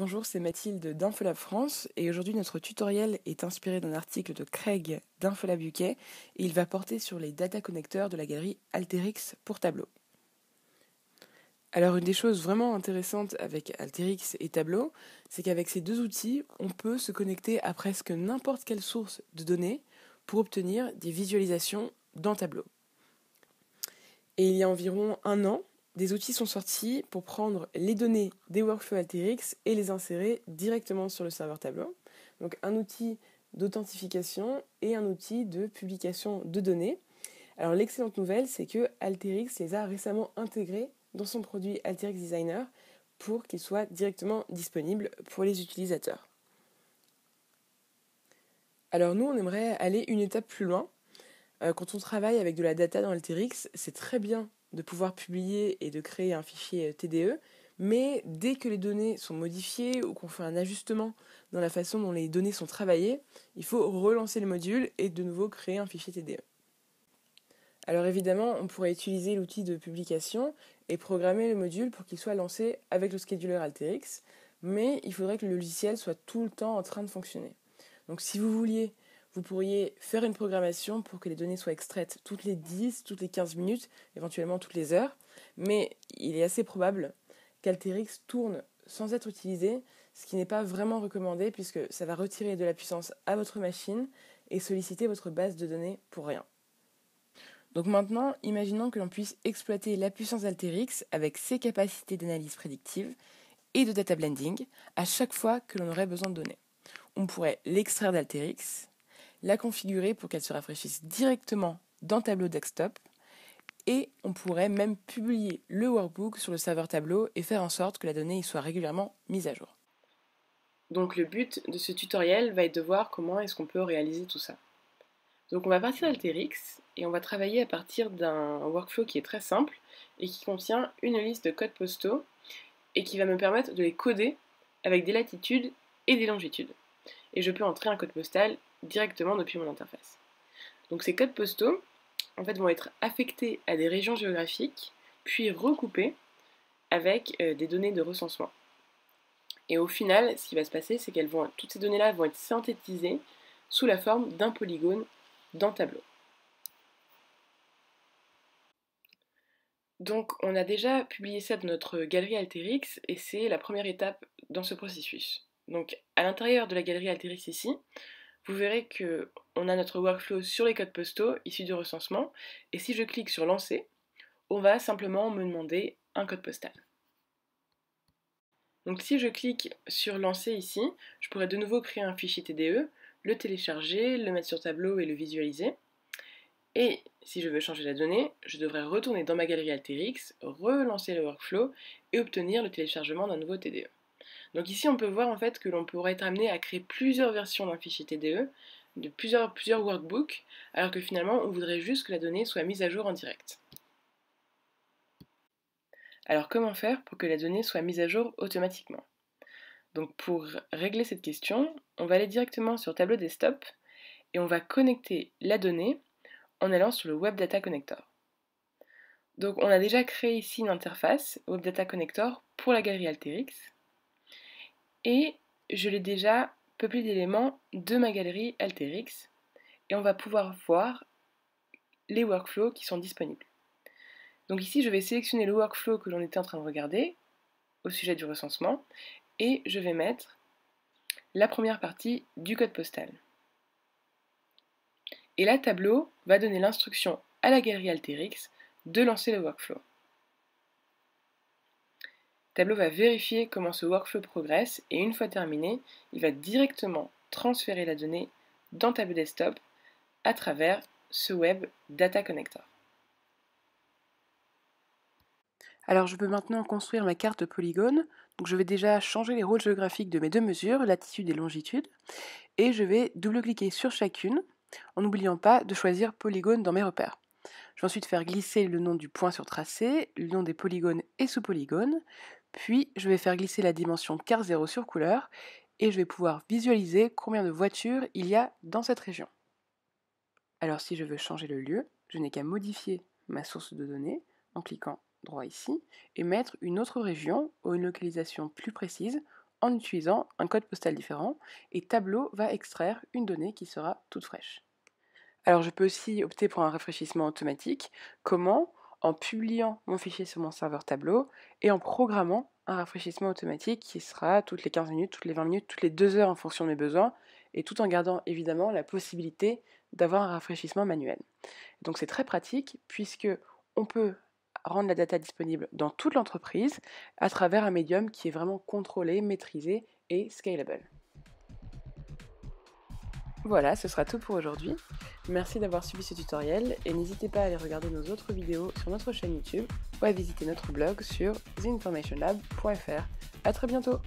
Bonjour, c'est Mathilde d'Infolab France et aujourd'hui notre tutoriel est inspiré d'un article de Craig d'Infolab UK et il va porter sur les data connecteurs de la galerie Alteryx pour Tableau. Alors une des choses vraiment intéressantes avec Alteryx et Tableau, c'est qu'avec ces deux outils, on peut se connecter à presque n'importe quelle source de données pour obtenir des visualisations dans Tableau. Et il y a environ un an, des outils sont sortis pour prendre les données des workflows Alteryx et les insérer directement sur le serveur Tableau. Donc un outil d'authentification et un outil de publication de données. Alors l'excellente nouvelle, c'est que Alteryx les a récemment intégrés dans son produit Alteryx Designer pour qu'il soit directement disponible pour les utilisateurs. Alors nous, on aimerait aller une étape plus loin. Quand on travaille avec de la data dans Alteryx, c'est très bien de pouvoir publier et de créer un fichier TDE, mais dès que les données sont modifiées ou qu'on fait un ajustement dans la façon dont les données sont travaillées, il faut relancer le module et de nouveau créer un fichier TDE. Alors évidemment, on pourrait utiliser l'outil de publication et programmer le module pour qu'il soit lancé avec le scheduler Alteryx, mais il faudrait que le logiciel soit tout le temps en train de fonctionner. Donc si vous vouliez, vous pourriez faire une programmation pour que les données soient extraites toutes les 10, toutes les 15 minutes, éventuellement toutes les heures, mais il est assez probable qu'Alteryx tourne sans être utilisé, ce qui n'est pas vraiment recommandé puisque ça va retirer de la puissance à votre machine et solliciter votre base de données pour rien. Donc maintenant, imaginons que l'on puisse exploiter la puissance d'Alteryx avec ses capacités d'analyse prédictive et de data blending à chaque fois que l'on aurait besoin de données. On pourrait l'extraire d'Alteryx, la configurer pour qu'elle se rafraîchisse directement dans Tableau Desktop et on pourrait même publier le workbook sur le serveur Tableau et faire en sorte que la donnée y soit régulièrement mise à jour. Donc le but de ce tutoriel va être de voir comment est-ce qu'on peut réaliser tout ça. Donc on va partir d'Alteryx et on va travailler à partir d'un workflow qui est très simple et qui contient une liste de codes postaux et qui va me permettre de les coder avec des latitudes et des longitudes. Et je peux entrer un code postal directement depuis mon interface. Donc ces codes postaux en fait, vont être affectés à des régions géographiques, puis recoupés avec des données de recensement. Et au final, ce qui va se passer, c'est que toutes ces données-là vont être synthétisées sous la forme d'un polygone dans Tableau. Donc on a déjà publié ça dans notre galerie Alteryx et c'est la première étape dans ce processus. Donc à l'intérieur de la galerie Alteryx ici, vous verrez qu'on a notre workflow sur les codes postaux issus du recensement et si je clique sur lancer, on va simplement me demander un code postal. Donc si je clique sur lancer ici, je pourrais de nouveau créer un fichier TDE, le télécharger, le mettre sur Tableau et le visualiser. Et si je veux changer la donnée, je devrais retourner dans ma galerie Alteryx, relancer le workflow et obtenir le téléchargement d'un nouveau TDE. Donc ici on peut voir en fait que l'on pourrait être amené à créer plusieurs versions d'un fichier TDE, de plusieurs workbooks, alors que finalement on voudrait juste que la donnée soit mise à jour en direct. Alors comment faire pour que la donnée soit mise à jour automatiquement? Donc pour régler cette question, on va aller directement sur Tableau Desktop et on va connecter la donnée en allant sur le Web Data Connector. Donc on a déjà créé ici une interface Web Data Connector pour la galerie Alteryx et je l'ai déjà peuplé d'éléments de ma galerie Alteryx et on va pouvoir voir les workflows qui sont disponibles. Donc ici je vais sélectionner le workflow que l'on était en train de regarder au sujet du recensement et je vais mettre la première partie du code postal. Et là, Tableau va donner l'instruction à la galerie Alteryx de lancer le workflow. Tableau va vérifier comment ce workflow progresse et une fois terminé, il va directement transférer la donnée dans Tableau Desktop à travers ce Web Data Connector. Alors je peux maintenant construire ma carte polygone. Donc je vais déjà changer les rôles géographiques de mes deux mesures, latitude et longitude, et je vais double-cliquer sur chacune en n'oubliant pas de choisir polygone dans mes repères. Je vais ensuite faire glisser le nom du point sur tracé, le nom des polygones et sous-polygones, puis je vais faire glisser la dimension car 0 sur couleur et je vais pouvoir visualiser combien de voitures il y a dans cette région. Alors si je veux changer le lieu, je n'ai qu'à modifier ma source de données en cliquant droit ici et mettre une autre région ou une localisation plus précise en utilisant un code postal différent et Tableau va extraire une donnée qui sera toute fraîche. Alors je peux aussi opter pour un rafraîchissement automatique. Comment? En publiant mon fichier sur mon serveur Tableau et en programmant un rafraîchissement automatique qui sera toutes les 15 minutes, toutes les 20 minutes, toutes les 2 heures en fonction de mes besoins, et tout en gardant évidemment la possibilité d'avoir un rafraîchissement manuel. Donc c'est très pratique puisque on peut rendre la data disponible dans toute l'entreprise à travers un médium qui est vraiment contrôlé, maîtrisé et scalable. Voilà, ce sera tout pour aujourd'hui. Merci d'avoir suivi ce tutoriel et n'hésitez pas à aller regarder nos autres vidéos sur notre chaîne YouTube ou à visiter notre blog sur theinformationlab.fr. À très bientôt!